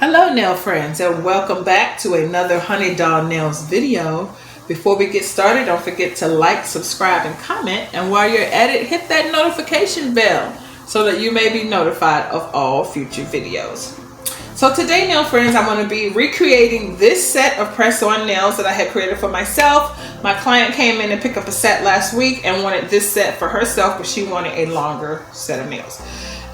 Hello nail friends, and welcome back to another Honey Doll Nails video. Before we get started, don't forget to like, subscribe, and comment, and while you're at it, hit that notification bell so that you may be notified of all future videos. So today, nail friends, I'm going to be recreating this set of press-on nails that I had created for myself. My client came in and picked up a set last week and wanted this set for herself, but she wanted a longer set of nails.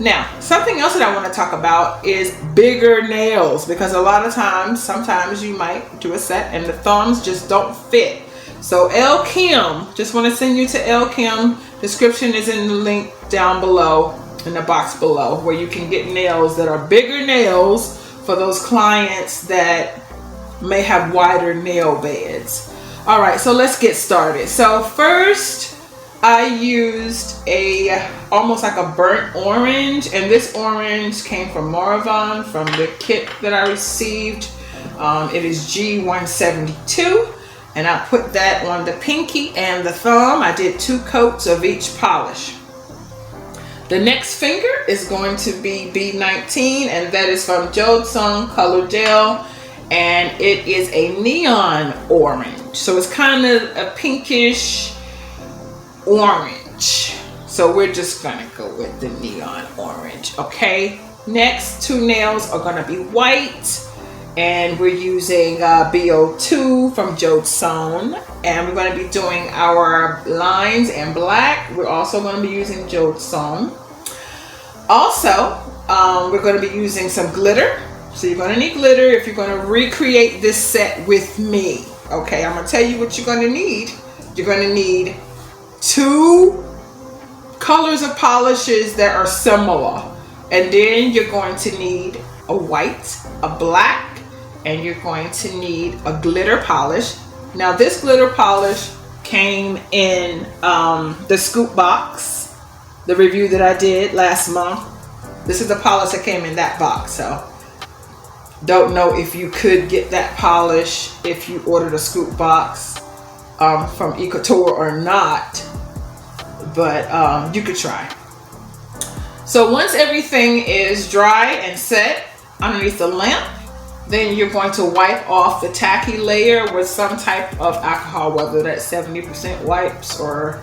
Now, something else that I want to talk about is bigger nails, because a lot of times, sometimes you might do a set and the thumbs just don't fit. So Allkem, just want to send you to Allkem. Description is in the link down below, in the box below, where you can get nails that are bigger nails for those clients that may have wider nail beds. All right, so let's get started. So first, I used almost like a burnt orange, and this orange came from Marvin from the kit that I received. It is G172, and I put that on the pinky and the thumb. I did 2 coats of each polish. The next finger is going to be B19, and that is from Joseon Color Gel, and it is a neon orange. So it's kind of a pinkish orange. So we're just gonna go with the neon orange, okay? Next 2 nails are gonna be white, and we're using BO2 from Joseon, and we're gonna be doing our lines in black. We're also gonna be using Joseon. Also, we're gonna be using some glitter. So you're gonna need glitter if you're gonna recreate this set with me, okay? I'm gonna tell you what you're gonna need. You're gonna need 2 colors of polishes that are similar, and then you're going to need a white, a black, and you're going to need a glitter polish. Now this glitter polish came in the scoop box, the review that I did last month. This is the polish that came in that box, so don't know if you could get that polish if you ordered a scoop box from Ecotour or not, but you could try. So once everything is dry and set underneath the lamp, then you're going to wipe off the tacky layer with some type of alcohol, whether that's 70% wipes or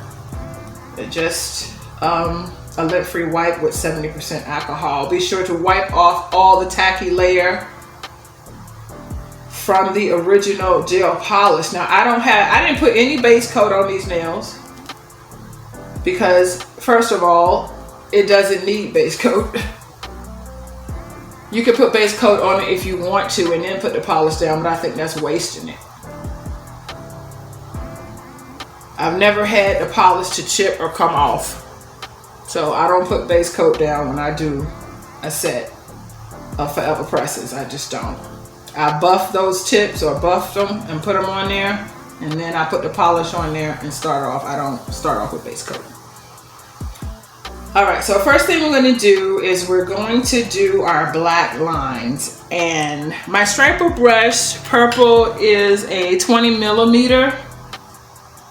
just a lint-free wipe with 70% alcohol. Be sure to wipe off all the tacky layer from the original gel polish. Now I didn't put any base coat on these nails because, first of all, it doesn't need base coat. You can put base coat on it if you want to and then put the polish down, but I think that's wasting it. I've never had the polish to chip or come off, so I don't put base coat down when I do a set of Forever Presses. I just don't. I buff those tips or buff them and put them on there, and then I put the polish on there and start off. I don't start off with base coat. All right, so first thing we're going to do is we're going to do our black lines, and my striper brush purple is a 20 millimeter.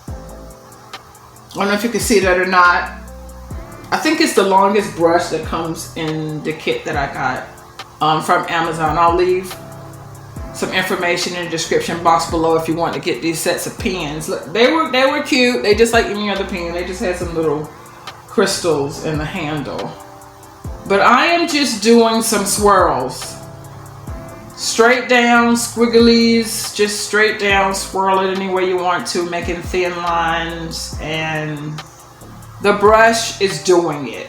I don't know if you can see that or not. I think it's the longest brush that comes in the kit that I got from Amazon. I'll leave some information in the description box below if you want to get these sets of pens. Look, they were cute. They just like any other pen. They just had some little crystals in the handle. But I am just doing some swirls. Straight down, squigglies, just straight down, swirl it any way you want to, making thin lines, and the brush is doing it.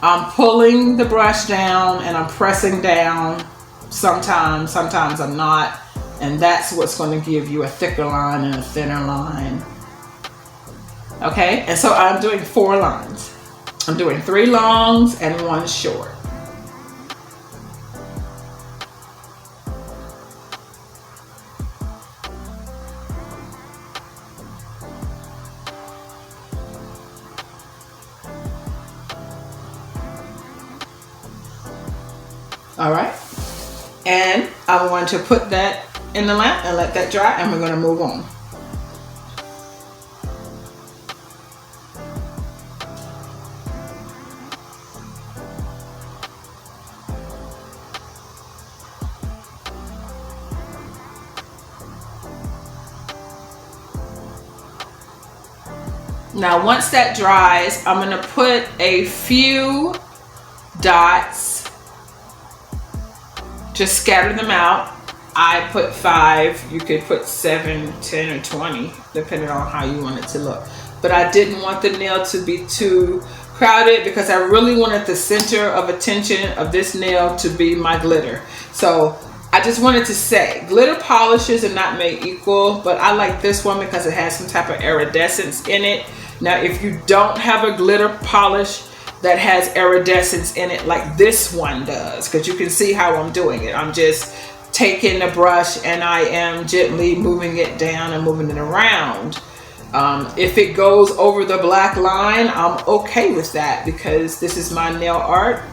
I'm pulling the brush down and I'm pressing down. Sometimes I'm not, and that's what's going to give you a thicker line and a thinner line. Okay, and so I'm doing 4 lines. I'm doing 3 longs and 1 short. All right, and I'm going to put that in the lamp and let that dry, and we're going to move on. Now once that dries, I'm gonna put a few dots, just scatter them out. I put 5, you could put 7, 10, or 20, depending on how you want it to look. But I didn't want the nail to be too crowded because I really wanted the center of attention of this nail to be my glitter. So I just wanted to say, glitter polishes are not made equal, but I like this one because it has some type of iridescence in it. Now, if you don't have a glitter polish that has iridescence in it like this one does, because you can see how I'm doing it. I'm just taking the brush and I am gently moving it down and moving it around. If it goes over the black line, I'm okay with that because this is my nail art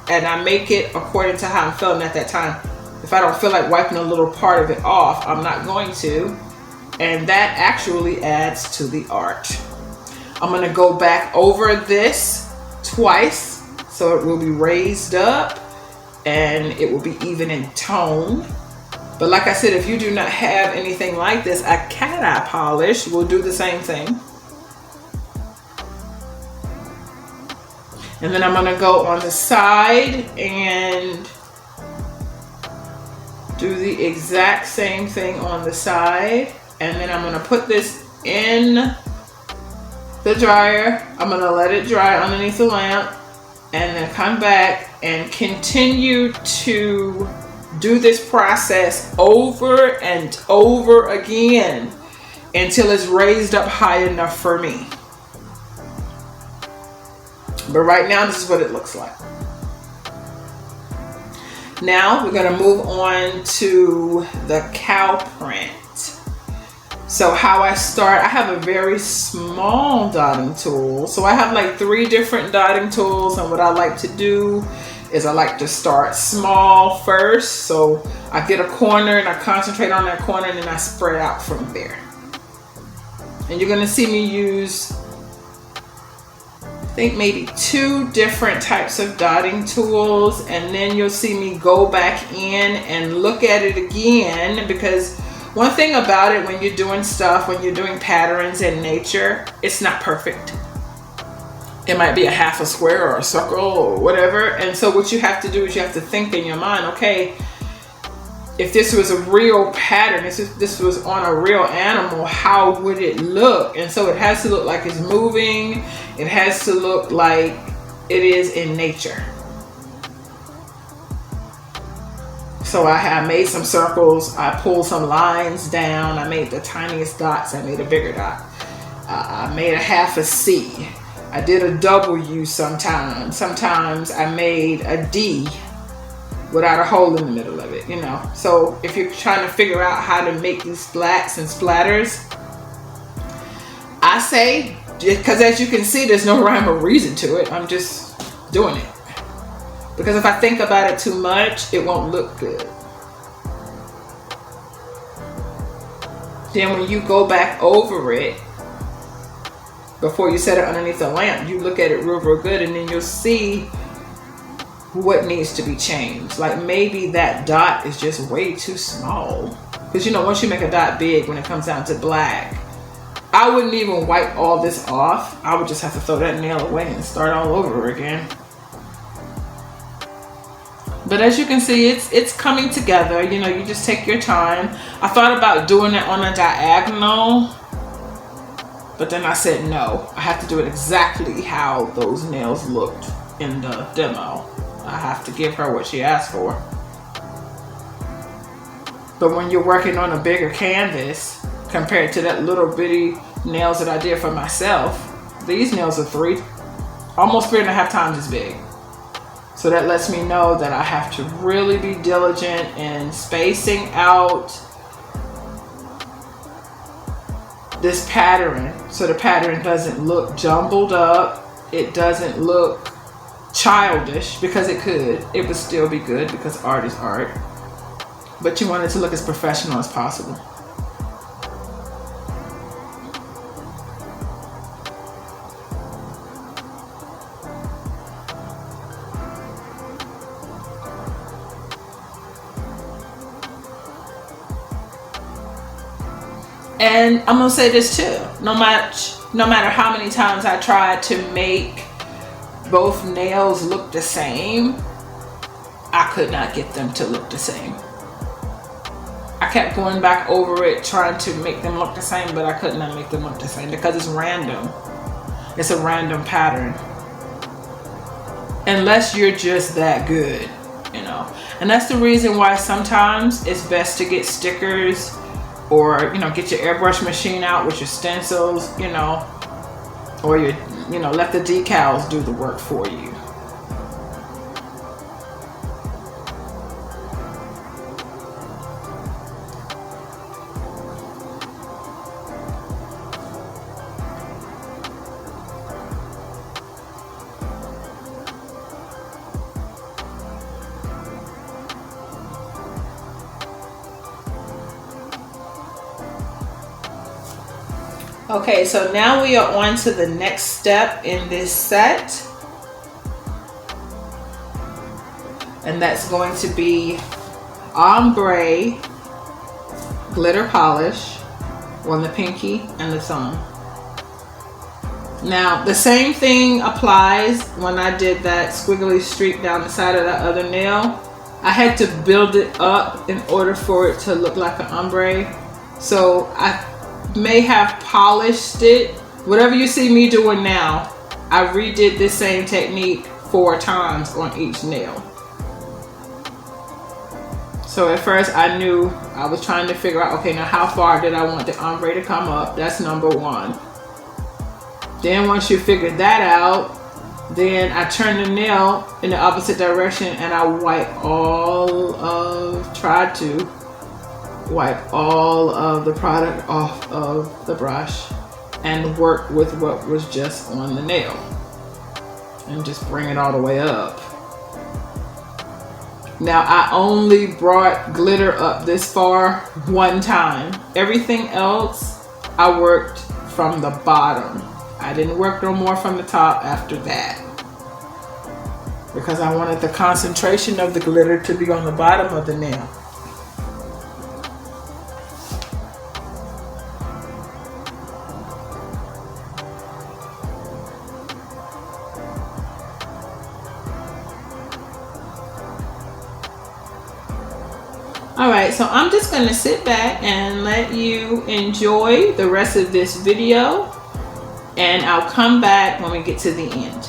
and I make it according to how I'm feeling at that time. If I don't feel like wiping a little part of it off, I'm not going to. And that actually adds to the art. I'm going to go back over this twice so it will be raised up and it will be even in tone. But like I said, if you do not have anything like this, a cat eye polish will do the same thing. And then I'm going to go on the side and do the exact same thing on the side. And then I'm going to put this in the dryer. I'm going to let it dry underneath the lamp and then come back and continue to do this process over and over again until it's raised up high enough for me. But right now, this is what it looks like. Now we're going to move on to the cow print. So how I start, I have a very small dotting tool. So I have like 3 different dotting tools, and what I like to do is I like to start small first. So I get a corner and I concentrate on that corner and then I spread out from there. And you're going to see me use, I think maybe 2 different types of dotting tools, and then you'll see me go back in and look at it again, because one thing about it, when you're doing stuff, when you're doing patterns in nature, it's not perfect. It might be a half a square or a circle or whatever. And so what you have to do is you have to think in your mind, okay, if this was a real pattern, this was on a real animal, how would it look? And so it has to look like it's moving. It has to look like it is in nature. So I made some circles, I pulled some lines down, I made the tiniest dots, I made a bigger dot. I made a half a C. I did a W sometimes. Sometimes I made a D without a hole in the middle of it, you know. So if you're trying to figure out how to make these splats and splatters, I say, because as you can see, there's no rhyme or reason to it. I'm just doing it. Because if I think about it too much, it won't look good. Then when you go back over it, before you set it underneath the lamp, you look at it real good, and then you'll see what needs to be changed. Like maybe that dot is just way too small. Because you know, once you make a dot big, when it comes down to black, I wouldn't even wipe all this off. I would just have to throw that nail away and start all over again. But as you can see, it's coming together. You know, you just take your time. I thought about doing it on a diagonal, but then I said no. I have to do it exactly how those nails looked in the demo. I have to give her what she asked for. But when you're working on a bigger canvas, compared to that little bitty nails that I did for myself, these nails are almost 3.5 times as big. So that lets me know that I have to really be diligent in spacing out this pattern so the pattern doesn't look jumbled up. It doesn't look childish, because it could. It would still be good because art is art. But you want it to look as professional as possible. And I'm gonna say this too, no matter no matter how many times I tried to make both nails look the same, I could not get them to look the same. I kept going back over it trying to make them look the same, but I could not make them look the same because it's random. It's a random pattern. Unless you're just that good, you know. And that's the reason why sometimes it's best to get stickers, or, you know, get your airbrush machine out with your stencils, you know, or your, you know, let the decals do the work for you. Okay, so now we are on to the next step in this set, and that's going to be ombre glitter polish on the pinky and the thumb. Now the same thing applies when I did that squiggly streak down the side of that other nail. I had to build it up in order for it to look like an ombre, so I may have polished it. Whatever you see me doing now, I redid this same technique 4 times on each nail. So at first I knew I was trying to figure out, okay, now how far did I want the ombre to come up? That's number 1. Then once you figure that out, then I turn the nail in the opposite direction and I tried to wipe all of the product off of the brush and work with what was just on the nail and just bring it all the way up. Now I only brought glitter up this far 1 time. Everything else I worked from the bottom. I didn't work no more from the top after that, because I wanted the concentration of the glitter to be on the bottom of the nail. Alright, so I'm just going to sit back and let you enjoy the rest of this video, and I'll come back when we get to the end.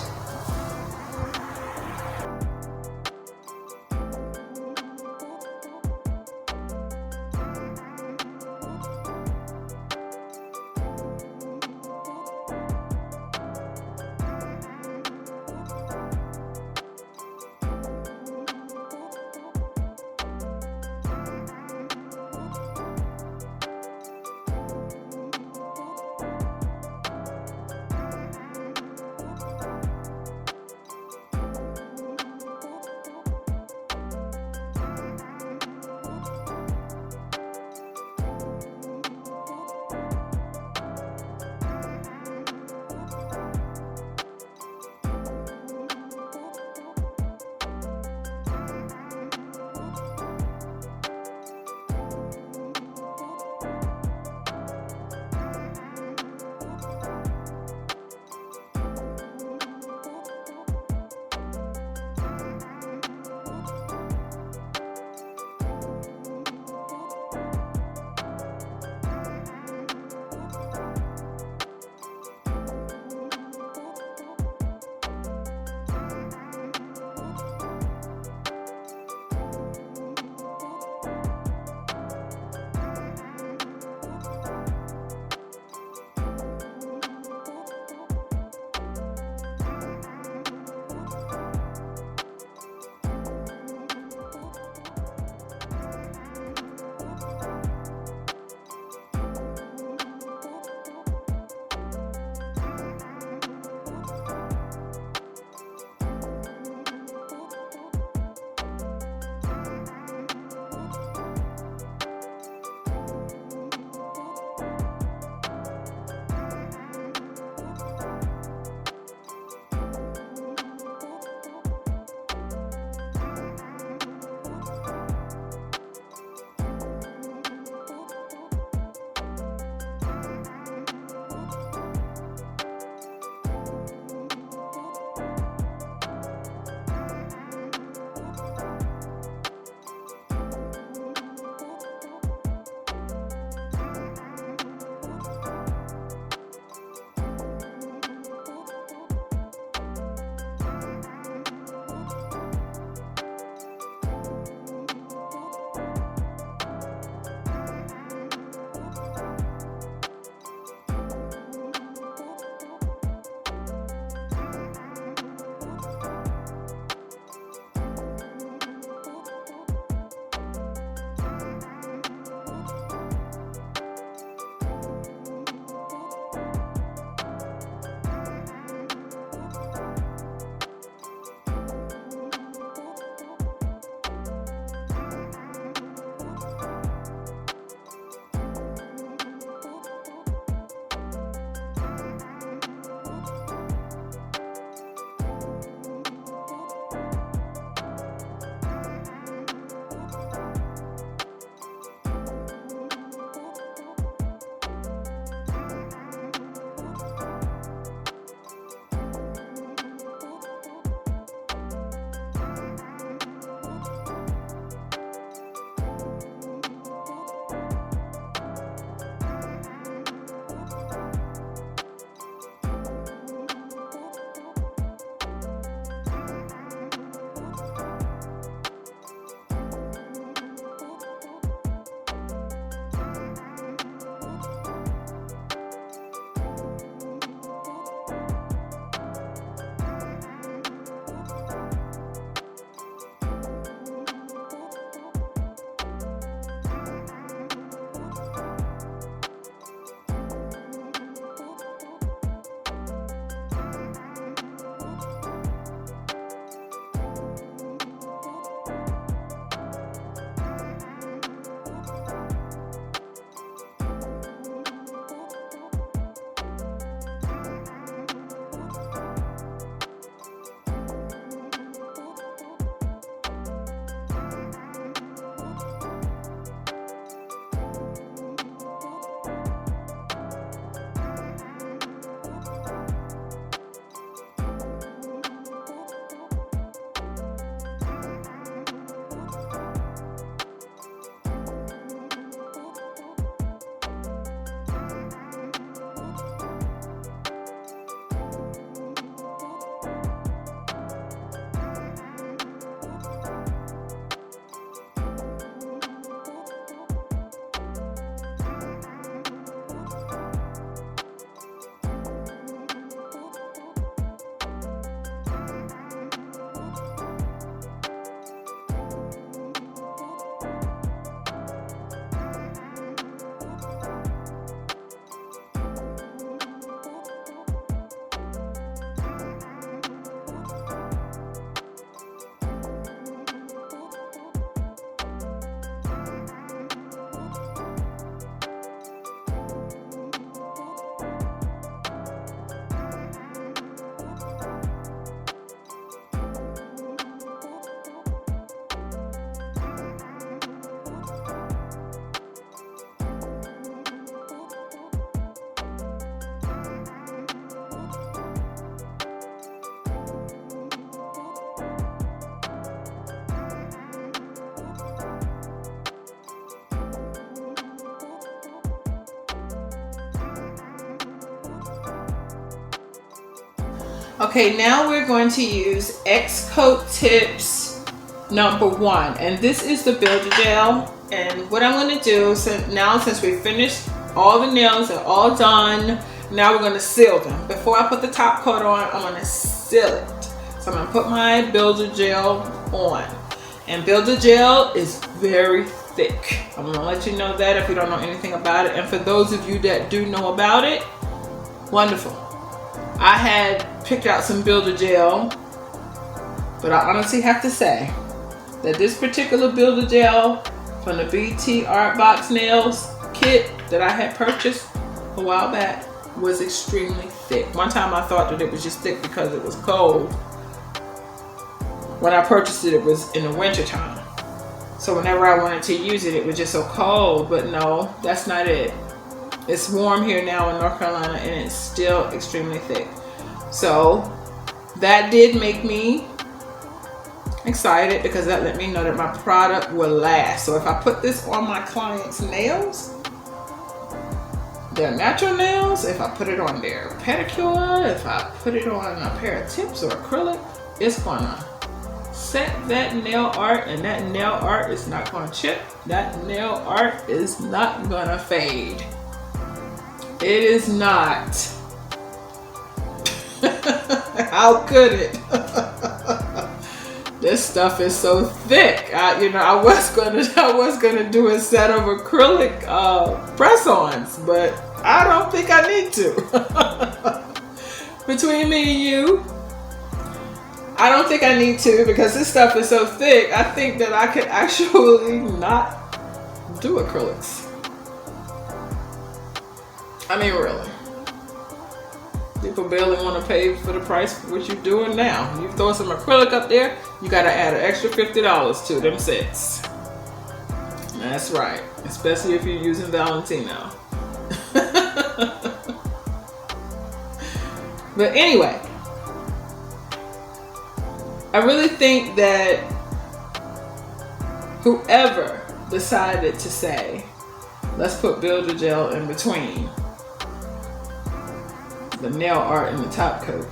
Okay, now we're going to use X-Coat Tips #1, and this is the builder gel. And what I'm going to do, since we finished all the nails, are all done, now we're going to seal them. Before I put the top coat on, I'm going to seal it. So I'm going to put my builder gel on, and builder gel is very thick. I'm going to let you know that if you don't know anything about it, and for those of you that do know about it, wonderful. I had picked out some builder gel, but I honestly have to say that this particular builder gel from the BT Art Box Nails kit that I had purchased a while back was extremely thick. One time I thought that it was just thick because it was cold. When I purchased it, it was in the winter time. So whenever I wanted to use it, it was just so cold, but no, that's not it. It's warm here now in North Carolina and it's still extremely thick. So that did make me excited because that let me know that my product will last. So if I put this on my clients' nails, their natural nails, if I put it on their pedicure, if I put it on a pair of tips or acrylic, it's gonna set that nail art, and that nail art is not gonna chip. That nail art is not gonna fade. It is not. How could it? This stuff is so thick. I was gonna do a set of acrylic press-ons, but I don't think I need to. Between me and you, I don't think I need to, because this stuff is so thick. I think that I could actually not do acrylics. I mean, really. People barely want to pay for the price for what you're doing now. You throw some acrylic up there, you got to add an extra $50 to them sets. That's right, especially if you're using Valentino. But anyway, I really think that whoever decided to say, let's put builder gel in between the nail art and the top coat.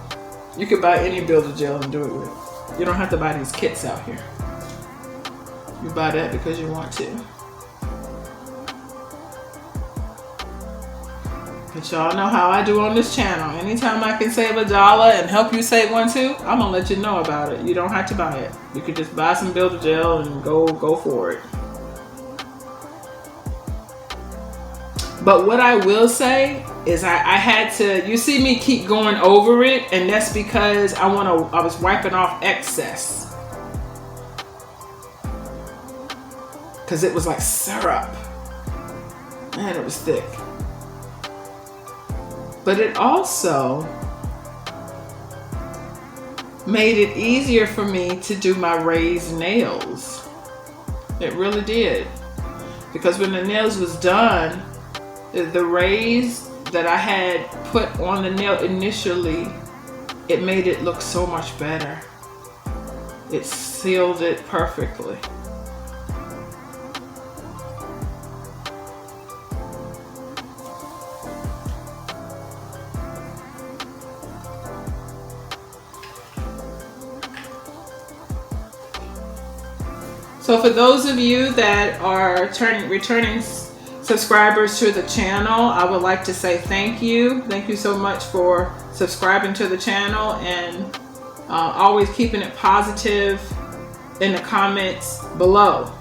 You could buy any builder gel and do it with. You don't have to buy these kits out here. You buy that because you want to. But y'all know how I do on this channel. Anytime I can save $1 and help you save one too, I'm gonna let you know about it. You don't have to buy it. You could just buy some builder gel and go for it. But what I will say is I had to, you see me keep going over it, and that's because I was wiping off excess. Because it was like syrup. Man, it was thick. But it also made it easier for me to do my raised nails. It really did. Because when the nails was done, the raise that I had put on the nail initially, it made it look so much better. It sealed it perfectly. So for those of you that are returning subscribers to the channel, I would like to say thank you. Thank you so much for subscribing to the channel and always keeping it positive in the comments below.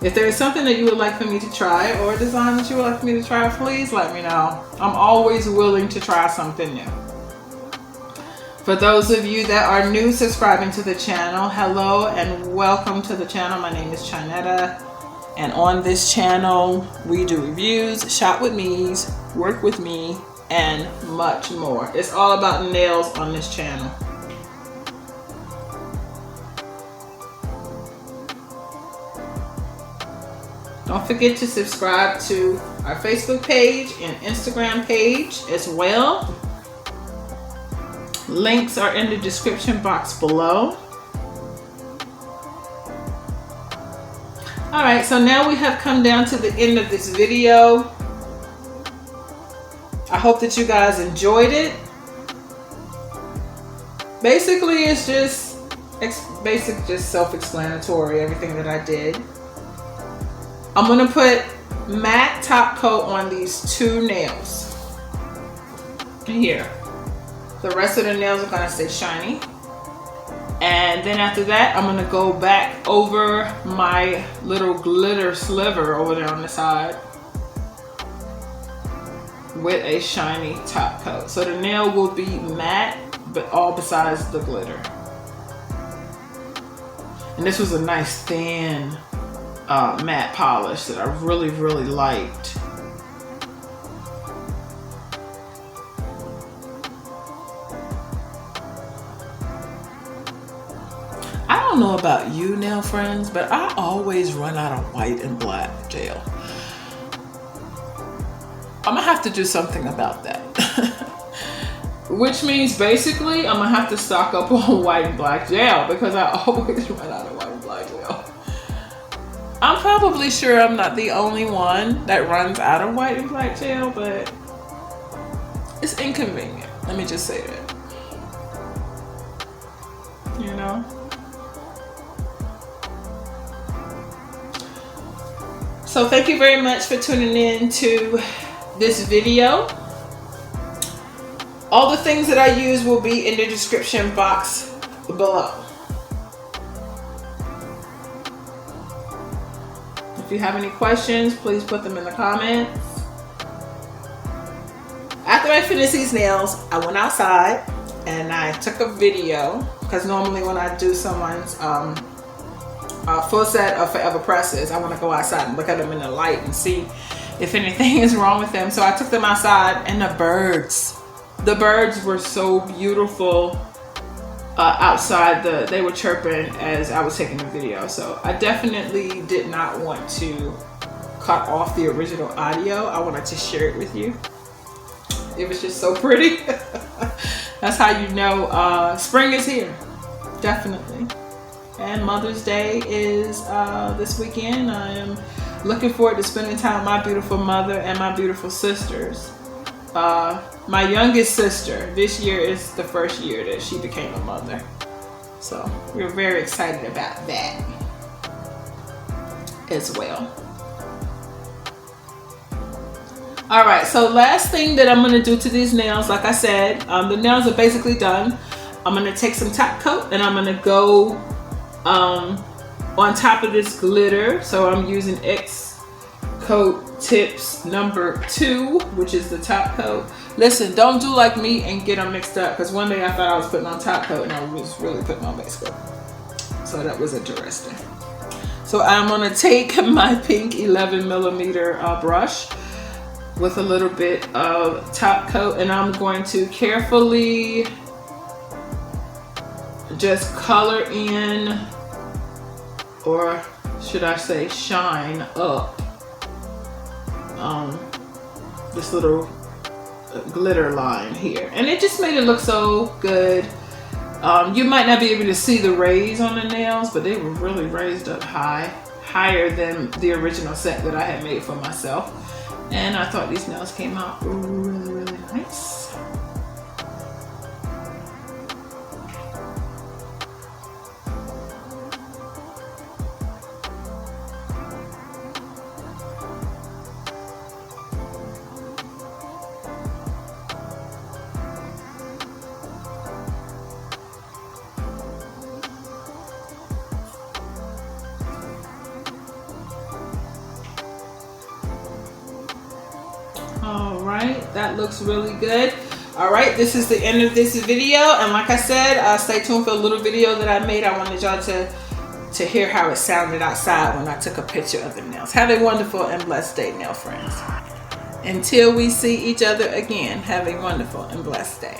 If there is something that you would like for me to try, or a design that you would like for me to try, please let me know. I'm always willing to try something new. For those of you that are new subscribing to the channel, hello and welcome to the channel. My name is Chinetta, and on this channel we do reviews, shop with me's, work with me, and much more. It's all about nails on this channel. Don't forget to subscribe to our Facebook page and Instagram page as well. Links are in the description box below. Alright, so now we have come down to the end of this video. I hope that you guys enjoyed it. Basically, it's just just self-explanatory, everything that I did. I'm gonna put matte top coat on these 2 nails here. The rest of the nails are gonna stay shiny. And then after that, I'm gonna go back over my little glitter sliver over there on the side with a shiny top coat. So the nail will be matte, but all besides the glitter. And this was a nice thin matte polish that I really, really liked. I don't know about you, nail friends, but I always run out of white and black gel. I'm gonna have to do something about that. Which means basically I'm gonna have to stock up on white and black gel because I always run out of white and black gel. I'm probably sure I'm not the only one that runs out of white and black gel, but it's inconvenient. Let me just say that. You know? So thank you very much for tuning in to this video. All the things that I use will be in the description box below. If you have any questions, please put them in the comments. After I finished these nails, I went outside and I took a video, because normally when I do someone's full set of Forever Presses, I want to go outside and look at them in the light and see if anything is wrong with them. So I took them outside, and the birds were so beautiful outside. They were chirping as I was taking the video. So I definitely did not want to cut off the original audio. I wanted to share it with you. It was just so pretty. That's how you know spring is here. Definitely. And Mother's Day is this weekend. I am looking forward to spending time with my beautiful mother and my beautiful sisters. My youngest sister, this year is the first year that she became a mother. So we're very excited about that as well. All right, so last thing that I'm gonna do to these nails, like I said, the nails are basically done. I'm gonna take some top coat and I'm gonna go on top of this glitter. So I'm using X Coat Tips number 2, which is the top coat. Listen, don't do like me and get them mixed up, because one day I thought I was putting on top coat and I was really putting on base coat. So that was interesting. So I'm gonna take my pink 11mm brush with a little bit of top coat, and I'm going to carefully just color in, or should I say shine up, this little glitter line here. And it just made it look so good. You might not be able to see the rays on the nails, but they were really raised up higher than the original set that I had made for myself. And I thought these nails came out really, really nice. All right, that looks really good. All right, this is the end of this video, and like I said, stay tuned for a little video that I made. I wanted y'all to hear how it sounded outside when I took a picture of the nails. Have a wonderful and blessed day, nail friends. Until we see each other again, have a wonderful and blessed day.